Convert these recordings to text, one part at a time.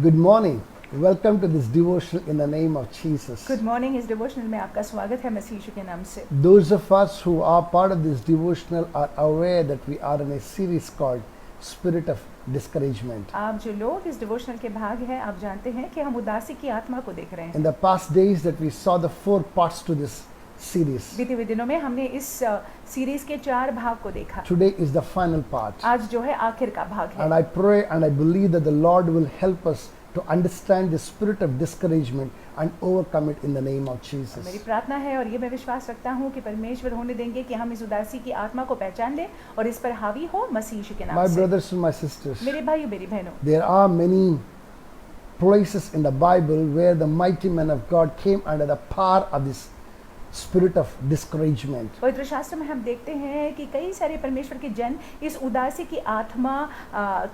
Good morning. Welcome to this devotional in the name of Jesus. Good morning. इस devotional में आपका स्वागत है मसीह यीशु के नाम से। Those of us who are part of this devotional are aware that we are in a series called Spirit of Discouragement. आप जो लोग इस डिवोशनल के भाग हैं, आप जानते हैं कि हम उदासी की आत्मा को देख रहे हैं। In the past days that we saw the 4 parts to this series. बीते हुए दिनों में हमने इस सीरीज के 4 भाग को देखा। Today is the final part. आज जो है आखिर का भाग है। And I pray and I believe that the Lord will help us to understand the spirit of discouragement and overcome it in the name of Jesus. मेरी प्रार्थना है और ये मैं विश्वास रखता हूँ कि परमेश्वर होने देंगे कि हम इस उदासी की आत्मा को पहचान लें और इस पर हावी हो मसीह यीशु के नाम My से। brothers and my sisters, मेरे भाइयों मेरी बहनों, there are many places in the Bible where the mighty men of God came under the power of this spirit of discouragement. पवित्र शास्त्र में हम देखते हैं कि कई सारे परमेश्वर के जन इस उदासी की आत्मा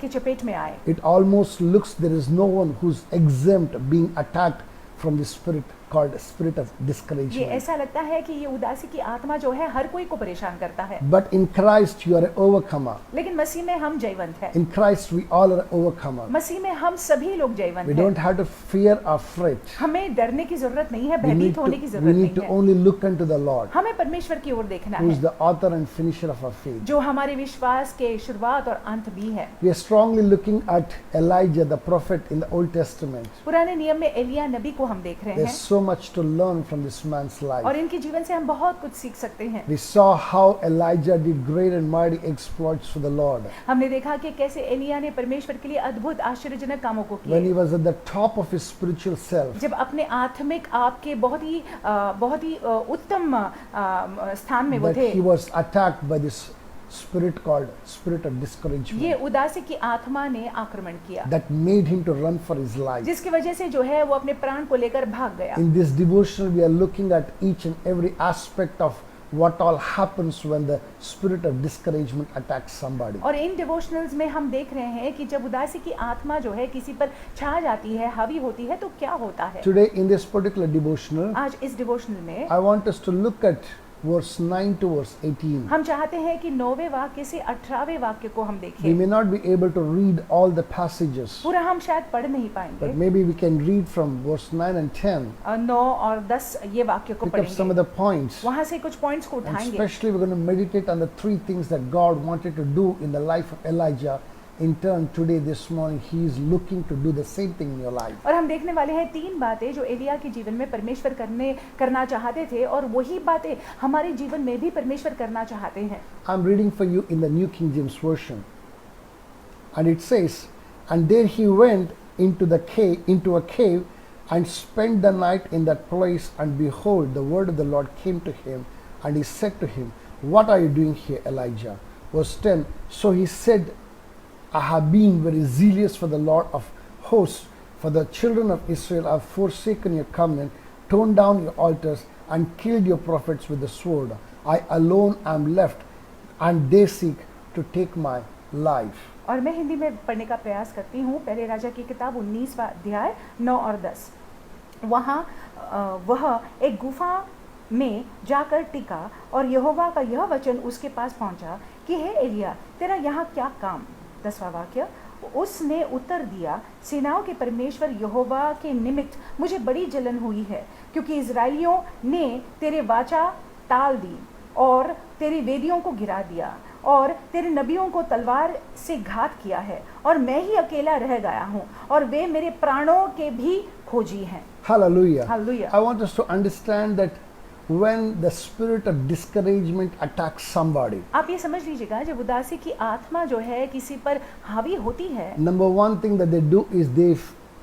की चपेट में आए। It almost looks there is no one who's exempt being attacked from this spirit called spirit of ये discouragement. ऐसा लगता है कि ये उदासी की आत्मा जो है हर कोई को परेशान करता है, But in Christ you are an overcomer. लेकिन मसीह में हम जयवंत हैं। In Christ we all are overcomer. मसीह में हम सभी लोग जयवंत We हैं। don't have to fear or fret. हमें डरने की जरूरत नहीं है, We need भयभीत to, होने की we जरूरत need to नहीं है। only look unto the Lord, हमें परमेश्वर की ओर देखना who is है, the author and finisher of our faith. जो हमारे विश्वास के शुरुआत और अंत भी है। We are strongly looking at Elijah the prophet in the Old Testament. पुराने नियम में एलिया नबी को हम देख रहे There's हैं so much to learn from this man's और life. इनके जीवन से हम बहुत कुछ सीख सकते हैं। We saw how Elijah did great and mighty exploits for the Lord. हमने देखा कि कैसे एलिया ने परमेश्वर के लिए अद्भुत आश्चर्यजनक कामों को When he किए, was at the top of his spiritual self, जब अपने आत्मिक आप के बहुत ही उत्तम स्थान में वो that थे। he was attacked by this spirit called spirit of ये discouragement उदासी की आत्मा ने आक्रमण किया, that made him to run for his life. जिसकी वजह से जो है वो अपने प्राण को लेकर भाग गया। In this devotional, we are looking at each and every aspect of what all happens when the spirit of discouragement attacks somebody. और इन डिवोशनल्स में हम देख रहे हैं कि जब उदासी की आत्मा जो है किसी पर छा जाती है, हावी होती है, तो क्या होता है। Today, in this particular devotional, आज इस डिवोशनल में I want us to look at verse 9 to verse 18. हम चाहते हैं कि 9वें वाक्य से 18वें वाक्य को हम We देखें। may not be able to read all the passages, पूरा हम शायद पढ़ नहीं पाएंगे, but maybe we can read from verse 9 and 10, 9 और 10 ये वाक्य को pick up some of पढ़ेंगे, the points. वहां से कुछ पॉइंट्स को And उठाएंगे। especially, we're going to meditate on the 3 things that God wanted to do in the life of Elijah. In turn, today, this morning, He is looking to do the same thing in your life. और हम देखने वाले हैं 3 बातें जो एलिया के जीवन में परमेश्वर करना चाहते थे और वही बातें हमारे जीवन में भी परमेश्वर करना चाहते हैं। I'm reading for you in the New King James Version. And it says, and there he went into a cave and spent the night in that place, and behold, the word of the Lord came to him, and he said to him, what are you doing here, Elijah? Verse 10, so he said, I have been very zealous for the Lord of hosts, for the children of Israel have forsaken your covenant, torn down your altars, and killed your prophets with the sword. I alone am left, and they seek to take my life. और मैं हिंदी में पढ़ने का प्रयास करती हूँ। पहले राजा की किताब 19वां अध्याय 9 और 10। वहाँ वह एक गुफा में जाकर टिका और यहोवा का यह वचन उसके पास पहुंचा कि हे एलिया, तेरा यहाँ क्या काम। 10वां वाक्य, उसने उत्तर दिया, सेनाओं के परमेश्वर यहोवा के निमित्त मुझे बड़ी जलन हुई है, क्योंकि इज़राइलियों ने तेरे वाचा टाल दी और तेरी वेदियों को गिरा दिया और तेरे नबियों को तलवार से घात किया है, और मैं ही अकेला रह गया हूँ और वे मेरे प्राणों के भी खोजी हैं। Hallelujah. Hallelujah. I want us to understand that when the spirit of discouragement attacks somebody, आप ये समझ लीजिएगा, जब उदासी की आत्मा जो है किसी पर हावी होती है, number one thing that they do is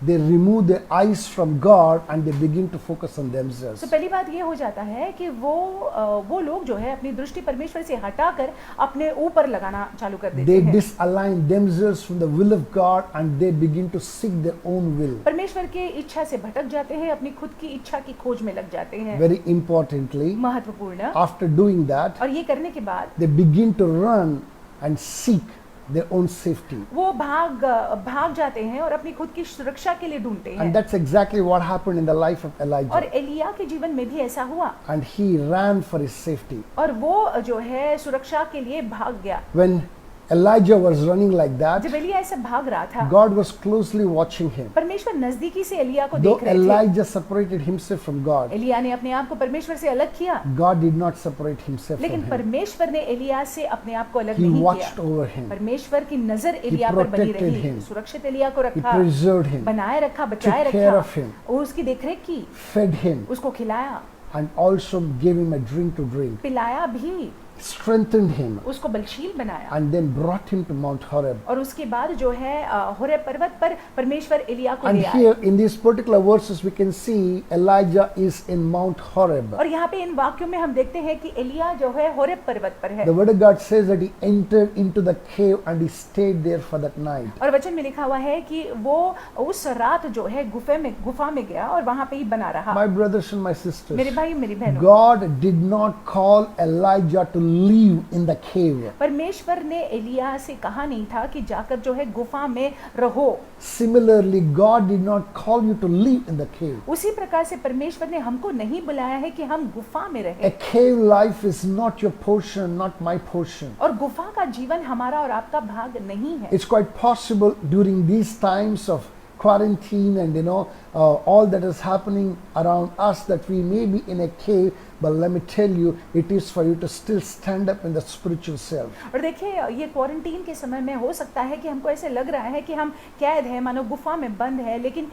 they remove their eyes from God and they begin to focus on themselves. तो पहली बात ये हो जाता है कि वो लोग जो है अपनी दृष्टि परमेश्वर से हटाकर अपने ऊपर लगाना चालू कर देते They हैं। disalign themselves from the will of God and they begin to seek their own will. परमेश्वर के इच्छा से भटक जाते हैं, अपनी खुद की इच्छा की खोज में लग जाते हैं। Very importantly, महत्वपूर्ण, after doing that, और ये करने के बाद they begin to run and seek their own safety. वो भाग जाते हैं और अपनी खुद की सुरक्षा के लिए ढूंढते हैं। And that's exactly what happened in the life of और Elijah. एलिया के जीवन में भी ऐसा हुआ, And he ran for his safety. और वो जो है सुरक्षा के लिए भाग गया। When Elijah was running like that, जब एलिया ऐसे भाग रहा था, God was closely watching him. परमेश्वर नजदीकी से एलिया को Though देख रहे थे। Elijah separated himself from God, Elia ने अपने आप को परमेश्वर से अलग किया, God did not separate himself from लेकिन him. परमेश्वर ने एलिया से अपने आप को अलग He नहीं watched किया। over him. परमेश्वर की नजर एलिया पर बनी protected रही, him. सुरक्षित एलिया को He रखा, preserved him, बनाए रखा, बचाए took care रखा, of him, और उसकी देखरेख की, fed him, उसको खिलाया, and also gave him a drink to drink, पिलाया भी, strengthened him, उसको बलशील बनाया। and then brought him to Mount Horeb. और उसके बाद जो है होरेब पर्वत पर परमेश्वर एलिया को And ले आए। here in these particular verses we can see Elijah is in Mount Horeb. और यहाँ पे इन वाक्यों में हम देखते हैं कि एलिया जो है होरेब पर्वत पर है। The word of God says that he entered into the cave and he stayed there for that night. और वचन में लिखा हुआ है कि वो उस रात जो है गुफा में गया और वहां पे ही बना रहा। My brothers and my sisters, मेरे भाई मेरी बहनों, God did not call Elijah to live in the cave. परमेश्वर ने एलिया से कहा नहीं था कि जाकर जो है गुफा में रहो। Similarly, God did not call you to live in the cave. उसी प्रकार से परमेश्वर ने हमको नहीं बुलाया है कि हम गुफा में A रहें। cave life is not your portion, not my portion. और गुफा का जीवन हमारा और आपका भाग नहीं है। It's quite possible during these times of quarantine and all that is happening around us that we may be in a cave, but let me tell you, it is for you to still stand up in the spiritual self. और देखिए ये quarantine के समय में हो सकता है कि हमको ऐसे लग रहा है कि हम कैद है, मानो गुफा में बंद है, लेकिन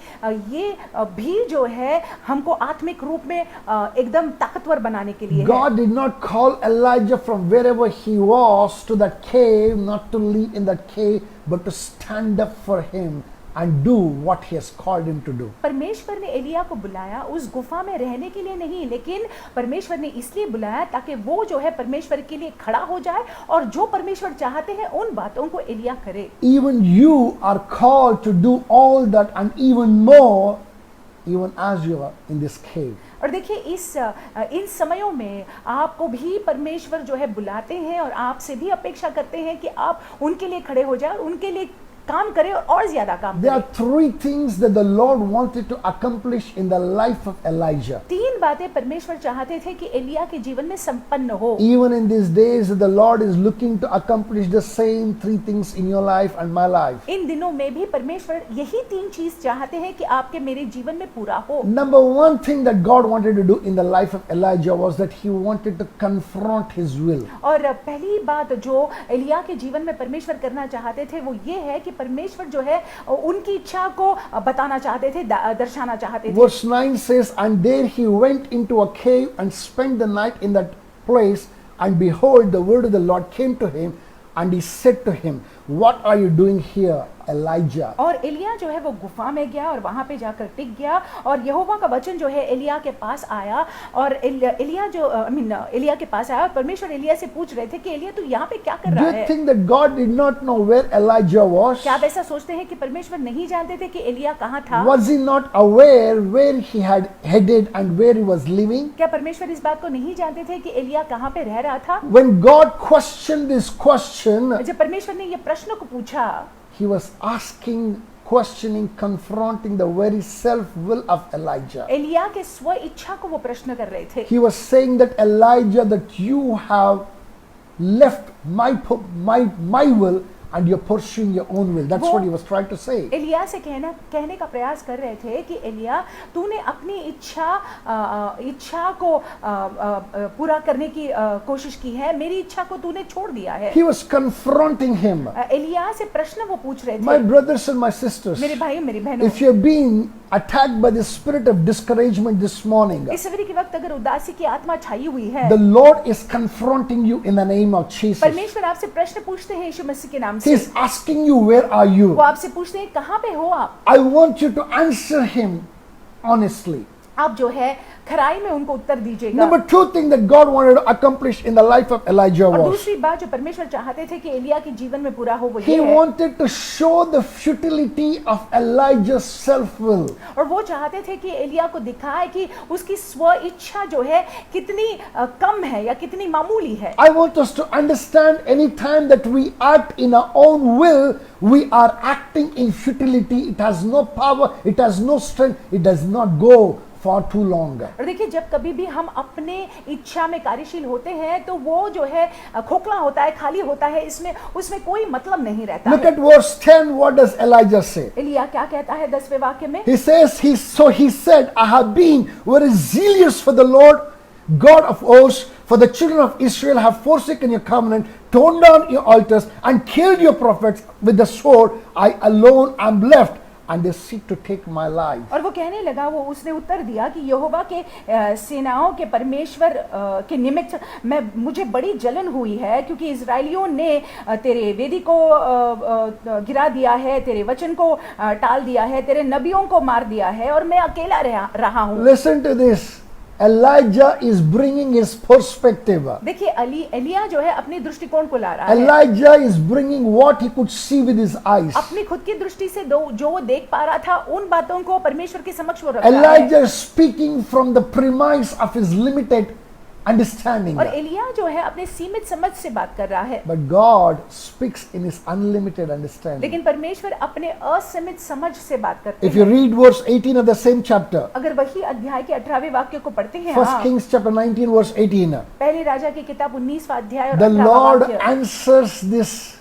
ये भी जो है हमको आत्मिक रूप में एकदम ताकतवर बनाने के लिए है। God did not call Elijah from wherever he was to that cave, not to live in that cave, but to stand up for him and do what he has called him to do. परमेश्वर ने एलिया को बुलाया उस गुफा में रहने के लिए नहीं, लेकिन परमेश्वर ने इसलिए बुलाया ताकि वो जो है परमेश्वर के लिए खड़ा हो जाए और जो परमेश्वर चाहते हैं उन बातों को एलिया करे। Even you are called to do all that and even more, even as you are in this cave. और देखिए इन समयों में आपको भी परमेश्वर जो है बुलाते हैं और आपसे भी अपेक्षा करते हैं कि आप उनके लिए खड़े हो जाए और उनके लिए काम करें और ज्यादा काम There करें। are three things that the Lord wanted to accomplish in the life of Elijah. तीन बातें परमेश्वर चाहते थे कि एलिया के जीवन में संपन्न हो। Even in these days, the Lord is looking to accomplish the same three things in your life and my life. इन दिनों में भी परमेश्वर यही तीन चीज चाहते हैं कि आपके मेरे जीवन में पूरा हो। Number one thing that God wanted to do in the life of Elijah was that he wanted to confront his will. और पहली बात जो एलिया के जीवन में परमेश्वर करना चाहते थे वो ये है कि परमेश्वर जो है उनकी इच्छा को बताना चाहते थे, दर्शाना चाहते थे। Verse 9 says, and there he went into a cave and spent the night in that place, and behold, the word of the Lord came to him, and he said to him, what are you doing here, Elijah? और एलिया जो है वो गुफा में गया और वहां पे जाकर टिक गया और यहोवा का वचन जो है एलिया के पास आया और एलिया के पास आया और परमेश्वर एलिया से पूछ रहे थे कि एलिया तू यहाँ पे क्या कर Do रहा you है? think that God did not know where Elijah was? क्या आप ऐसा सोचते हैं कि परमेश्वर नहीं जानते थे कि एलिया कहाँ था? Was he not aware where he had headed and where he was living? क्या परमेश्वर इस बात को नहीं जानते थे कि एलिया कहाँ पे रह रहा था? When God questioned this question, जब परमेश्वर ने ये प्रश्न को पूछा, he was questioning, confronting the very self-will of Elijah. Elia के स्व इच्छा को वो प्रश्न कर रहे थे। He was saying that Elijah, that you have left my will and you're pursuing your own will. That's what he was trying to say. Elia से कहने का प्रयास कर रहे थे कि एलिया तूने अपनी इच्छा को पूरा करने की कोशिश की है, मेरी इच्छा को तूने छोड़ दिया है। He was confronting him. Elia से प्रश्न वो पूछ रहे My थे। brothers and my sisters, मेरे भाई मेरी बहनों, if you're being attacked by the spirit of discouragement this morning, इस सवेरे के वक्त अगर उदासी की आत्मा छाई हुई है, the Lord is confronting you in the name of Jesus. परमेश्वर आपसे प्रश्न पूछते हैं यीशु मसीह के नाम से। He's asking you, where are you? वो आपसे पूछते हैं कहाँ पे हो आप? I want you to answer him honestly. आप जो है खराई में उनको उत्तर दीजिएगा। Number two thing that God wanted to accomplish in the life of Elijah और was, दूसरी बात जो परमेश्वर चाहते थे कि एलिया के जीवन में पूरा हो वो he ये है, wanted to show the futility of Elijah's self-will. और वो चाहते थे कि एलिया को दिखाए कि उसकी स्व इच्छा जो है कितनी कम है या कितनी मामूली है। I want us to understand any time that we act in our own will, we are acting in futility. It has no power, it has no strength, it does not go far too long. और देखिए जब कभी भी हम अपने इच्छा में कार्यशील होते हैं तो वो जो है खोखला होता है, खाली होता है, इसमें उसमें कोई मतलब नहीं रहता Look है। at verse 10. What does Elijah say? Elia क्या कहता है 10वें वाक्य में? He says, he said, I have been very zealous for the Lord God of hosts, for the children of Israel have forsaken your covenant, torn down your altars, and killed your prophets with the sword. I alone am left, and they seek to take my life. और वो कहने लगा, वो उसने उत्तर दिया कि यहोवा के सेनाओं के परमेश्वर के निमित्त मुझे बड़ी जलन हुई है, क्योंकि इजराइलियों ने तेरे वेदी को गिरा दिया है, तेरे वचन को टाल दिया है, तेरे नबियों को मार दिया है, और मैं अकेला रहा हूँ। Listen to this. Elijah is bringing his perspective. देखिए एलिया जो है अपनी दृष्टिकोण को ला रहा है। Elijah is bringing what he could see with his eyes. अपनी खुद की दृष्टि से जो वो देख पा रहा था, उन बातों को परमेश्वर के समक्ष वो रख रहा है। Elijah is speaking from the premise of his limited understanding. और एलिया जो है अपने सीमित समझ से बात कर रहा है, But God speaks in his unlimited understanding. लेकिन परमेश्वर अपने असीमित समझ से बात करते If you हैं। read verse 18 of the same chapter, अगर वही अध्याय के 18वें वाक्य को पढ़ते हैं, 1 Kings chapter 19 verse 18, पहले राजा की किताब 19वां अध्याय और the 18वां Lord वाक्य, answers this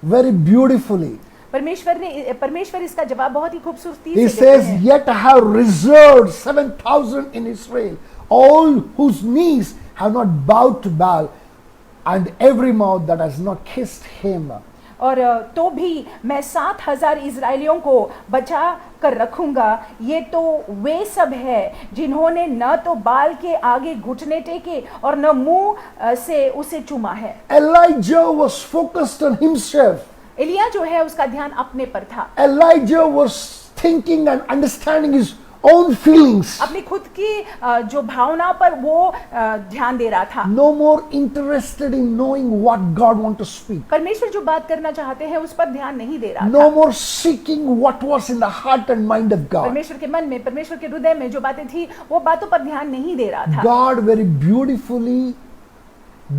very beautifully. परमेश्वर इसका जवाब बहुत ही खूबसूरती He से देते says, हैं। yet I have reserved 7,000 in Israel, all whose knees have not bowed to Baal, and every mouth that has not kissed him. और तो भी मैं 7,000 इजराइलियों को बचा कर रखूंगा, ये तो वे सब है जिन्होंने न तो बाल के आगे घुटने टेके और न मुंह से उसे चूमा है। Elijah was focused on himself. Elia जो है उसका ध्यान अपने पर था, Elijah was thinking and understanding his own feelings. अपनी खुद की जो भावना पर वो ध्यान दे रहा था। No more interested in knowing what God wants to speak. परमेश्वर जो बात करना चाहते हैं उस पर ध्यान नहीं दे रहा No था। more seeking what was in the heart and mind of God. परमेश्वर के मन में, परमेश्वर के हृदय में जो बातें थी, वो बातों पर ध्यान नहीं दे रहा था। God very beautifully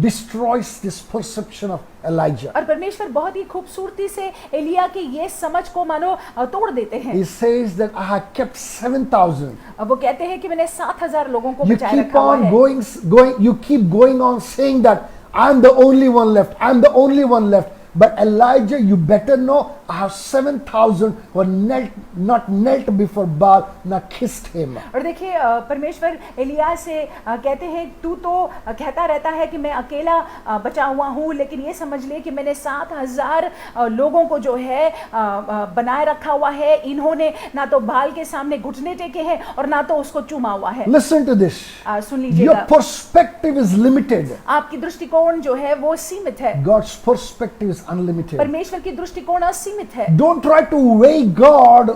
destroys this perception of Elijah. और परमेश्वर बहुत ही खूबसूरती से एलिया की ये समझ को मानो तोड़ देते हैं। He says that I have kept 7,000. अब वो कहते हैं कि मैंने 7,000 लोगों को You बचाए keep रखा हुआ on है। you keep going on saying that I'm the only one left. I'm the only one left. But Elijah, you better know, I have 7,000 who are not knelt before Baal, not kissed him. और देखिए परमेश्वर एलिया से कहते हैं, तू तो कहता रहता है कि मैं अकेला बचा हुआ हूँ, लेकिन ये समझ ले कि मैंने 7,000 लोगों को जो है बनाए रखा हुआ है। इन्होंने ना तो बाल के सामने घुटने टेके हैं और ना तो उसको चूमा हुआ है। Listen to this. Soon Your लीजिएगा, perspective is limited. आपकी दृष्टिकोण जो है वो सीमित है, God's perspective is unlimited. परमेश्वर की दृष्टिकोण असीमित है। Don't try to weigh God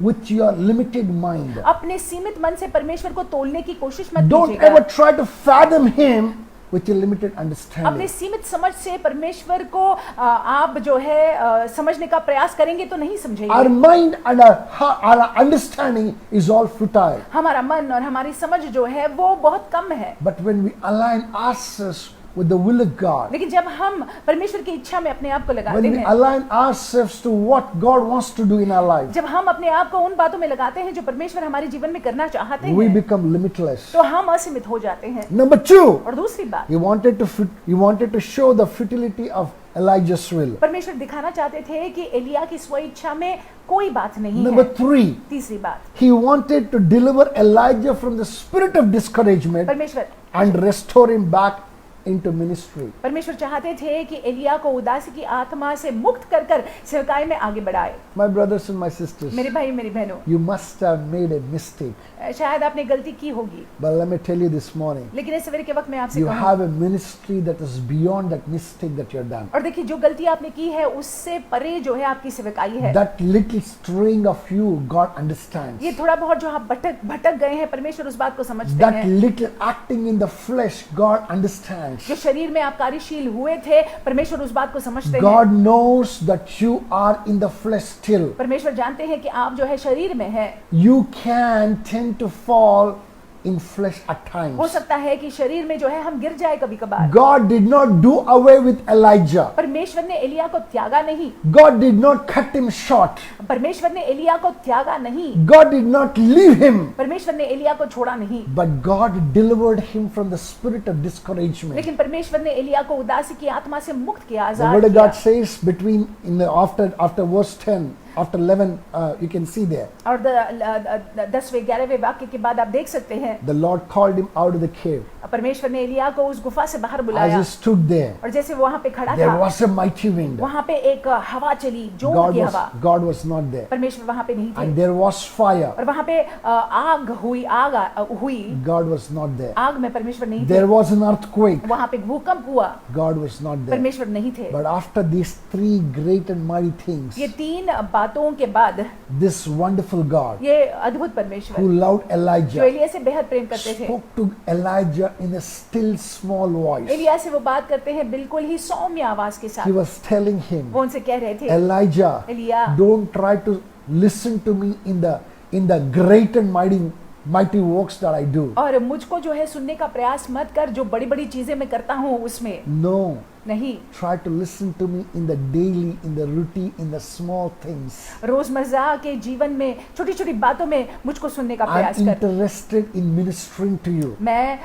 with your limited mind. अपने सीमित मन से परमेश्वर को तोलने की कोशिश मत Don't कीजिएगा। ever try to fathom Him with your limited अपने understanding. सीमित समझ से परमेश्वर को आप जो है समझने का प्रयास करेंगे तो नहीं Our समझेंगे। mind and our understanding is all futile. हमारा मन और हमारी समझ जो है वो बहुत कम है, But when we align ourselves with the will of God, लेकिन जब हम परमेश्वर की इच्छा में अपने आप को when लगाते we हैं, align ourselves to what God wants to do in our life, जब हम अपने आप को उन बातों में लगाते हैं जो परमेश्वर हमारे जीवन में करना चाहते we हैं, become limitless. तो हम असीमित हो जाते हैं। Number two, और दूसरी बात, he wanted to show the futility of Elijah's will. परमेश्वर दिखाना चाहते थे कि एलिया की स्व इच्छा में कोई बात नहीं Number है। three, तीसरी बात, he wanted to deliver Elijah from the spirit of discouragement परमेश्वर and restore him back into ministry. परमेश्वर चाहते थे कि एलिया को उदासी की आत्मा से मुक्त कर कर सेवकाई में आगे बढ़ाए। My brothers and my sisters, मेरे भाई मेरी बहनों, you must have made a mistake. शायद आपने गलती की होगी, But let me tell you this morning, लेकिन इस सवेरे के वक्त मैं आपसे you कहूं, have a ministry that is beyond that mistake that you have done. और देखिए जो गलती आपने की है उससे परे जो है आपकी सेवकाई है। That little straying of you, God understands. ये थोड़ा बहुत जो आप भटक गए हैं, परमेश्वर उस बात को समझते That हैं। little acting in the flesh, God understands. जो शरीर में आप कार्यशील हुए थे, परमेश्वर उस बात को समझते हैं। God knows that you are in the flesh still. परमेश्वर जानते हैं कि आप जो है शरीर में है। You can tend to fall in flesh at हो times. सकता है कि शरीर में जो है हम गिर जाए कभी कभार। God did not do away with Elijah. परमेश्वर ने एलिया को त्यागा नहीं, God did not cut him short. परमेश्वर ने एलिया को त्यागा नहीं, God did not leave him. परमेश्वर ने एलिया को छोड़ा नहीं, But God delivered him from the spirit of discouragement. लेकिन परमेश्वर ने एलिया को उदासी की आत्मा से मुक्त किया, The आजाद word of किया। God says between in the after verse 10, after 11, you can see there. और 10वें 11वें वाक्य के बाद आप देख सकते हैं, The Lord called him out of the cave. परमेश्वर ने एलिया को उस गुफा से बाहर As बुलाया, he stood there, और जैसे वो वहां पे खड़ा there था, was a mighty wind. वहां पे एक हवा चली, जोर की हवा। God was not there. परमेश्वर वहां पे नहीं And थे, there was fire. और वहां पे आग हुई, हुई, God was not there. आग में परमेश्वर नहीं थे, There was an earthquake. वहां पे भूकंप हुआ, God was not there. परमेश्वर नहीं थे। But after these three great and mighty things, ये 3 बातों के बाद this wonderful God ये अद्भुत who परमेश्वर loved जो Elijah एलिया से बेहद प्रेम करते थे, spoke to Elijah in a still small voice. Elia से वो बात करते हैं बिल्कुल ही सौम्य आवाज के He साथ। was telling him, वो उनसे कह रहे थे, Elijah, Elia, don't try to listen to me in the great and mighty works that I do. और मुझको जो है सुनने का प्रयास मत कर, जो बड़ी बड़ी चीजें मैं करता हूँ उसमें No, नहीं, try to listen to me in the daily, in the routine, in the small things. रोजमर्रा के जीवन में छोटी छोटी बातों में मुझको सुनने का I'm प्रयास कर। interested in ministering to you. मैं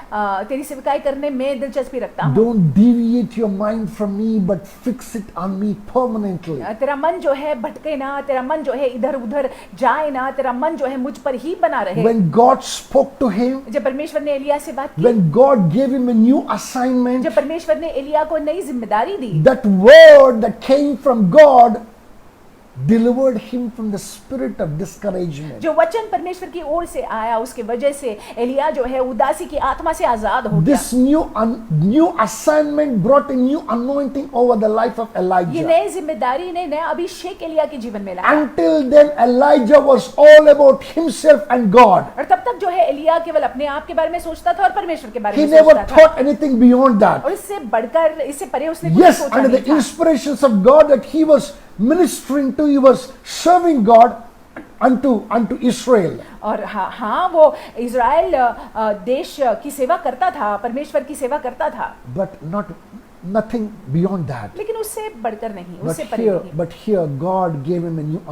तेरी सेवकाई करने में दिलचस्पी रखता हूँ। Don't deviate your mind from me, but fix it on me permanently. तेरा मन जो है भटके ना, तेरा मन जो है इधर उधर जाए ना, तेरा मन जो है मुझ पर ही बना रहे। When God spoke to him, जब परमेश्वर ने एलिया से बात की, when God gave him a new assignment, जब परमेश्वर ने एलिया को नई जिम्मेदारी दी, that word that came from God delivered him from the spirit of discouragement. जो वचन परमेश्वर की ओर से आया उसके वजह से एलिया जो है उदासी की आत्मा से आजाद हो गया। This new assignment brought a new anointing over the life of ये Elijah. नई जिम्मेदारी ने नया अभिषेक एलिया के जीवन में लाया। Until then, Elijah was all about himself and God. और तब तक जो है एलिया केवल अपने आप के बारे में सोचता था और परमेश्वर के बारे He में never सोचता था, thought anything beyond that. और इससे बढ़कर, इससे परे उसने कुछ Yes, सोचा under नहीं the था। inspirations of God that he was ministering to, he was serving God unto Israel. और हाँ वो इज़राइल देश की सेवा करता था, परमेश्वर की सेवा करता था, But nothing beyond that. लेकिन उससे बढ़कर नहीं, But उससे परे नहीं। here God gave him a new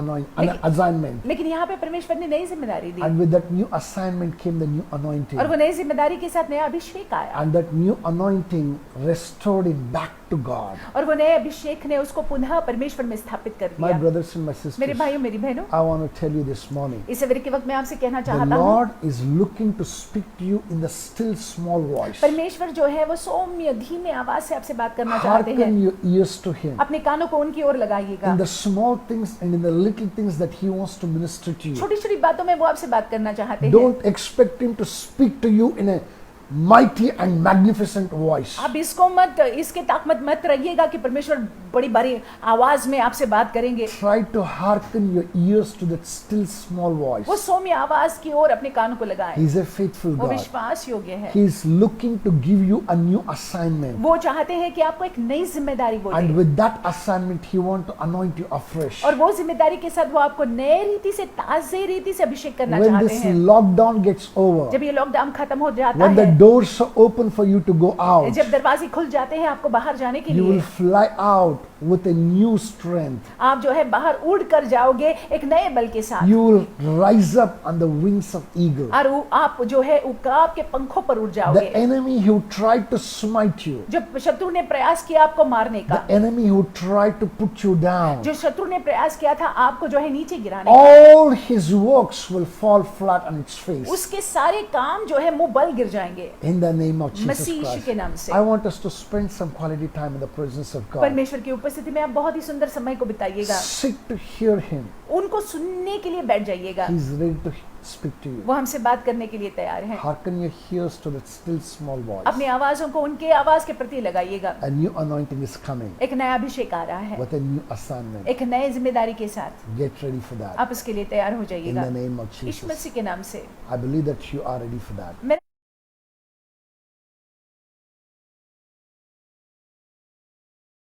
assignment. लेकिन यहाँ पे परमेश्वर ने नई जिम्मेदारी दी, And with that new assignment came the new anointing. और वो नई जिम्मेदारी के साथ नया अभिषेक आया, And that new anointing restored him back to God. और वो नए अभिषेक ने उसको पुनः परमेश्वर में स्थापित कर My दिया। brothers and my मेरे sisters, भाइयों मेरी बहनों, I want to tell you this morning, इस सवेरे के वक्त मैं आपसे कहना the चाहता हूँ, Lord is looking to speak to you in the still small voice. परमेश्वर जो है वो सौम्य धीमे आवाज से आपसे बात करना चाहते हैं। Hearken your ears to Him. अपने कानों को उनकी ओर लगाइएगा। In the small things and in the little things that He wants to minister to you. छोटी छोटी बातों में वो आपसे बात करना चाहते हैं। Don't expect Him to speak to you in a mighty and magnificent voice. आप इसको मत, इसके ताकत मत रहिएगा कि परमेश्वर बड़ी बड़ी आवाज में आपसे बात करेंगे। Try to hearken your ears to that still small voice. वो सौम्य आवाज की ओर अपने कानों को लगाएं। He is a faithful वो God. विश्वास योग्य है। He is looking to give you a new assignment. वो चाहते हैं कि आपको एक नई जिम्मेदारी वो And they, with that assignment, He wants to anoint you afresh. और वो जिम्मेदारी के साथ वो आपको नए रीति से, ताजे रीति से अभिषेक करना When चाहते this हैं। lockdown gets over, जब ये लॉकडाउन खत्म हो जाता when the है, doors are open for you to go out, जब दरवाजे खुल जाते हैं आपको बाहर जाने के you will लिए, fly out with a new strength. आप जो है बाहर उड़ कर जाओगे एक नए बल के साथ, You will rise up on the wings of eagle. और आप जो है उकाब के पंखों पर उड़ The जाओगे। enemy who tried to smite you, जब शत्रु ने प्रयास किया आपको मारने का, the enemy who tried to put you down, जो शत्रु ने प्रयास किया था आपको जो है नीचे गिराने का, all his works will fall flat on its face. उसके सारे काम जो है मुंह बल गिर जाएंगे In the name of Jesus Masih Yeshu Christ. के नाम से। I want us to spend some quality time in the presence of God. परमेश्वर की उपस्थिति में आप बहुत ही सुंदर समय को बिताइएगा, Seek to hear Him. उनको सुनने के लिए बैठ जाइएगा। He is ready to speak to you. वो हमसे बात करने के लिए तैयार हैं। Hearken your ears to that still small voice. अपनी आवाजों को उनके आवाज के प्रति लगाइएगा। A new anointing is coming एक नया अभिषेक आ रहा है, with a new assignment. एक नए जिम्मेदारी के साथ। Get ready for that. आप उसके लिए तैयार हो In जाइएगा the name of Yeshu Jesus. मसीह के नाम से। I believe that you are ready for that. मैं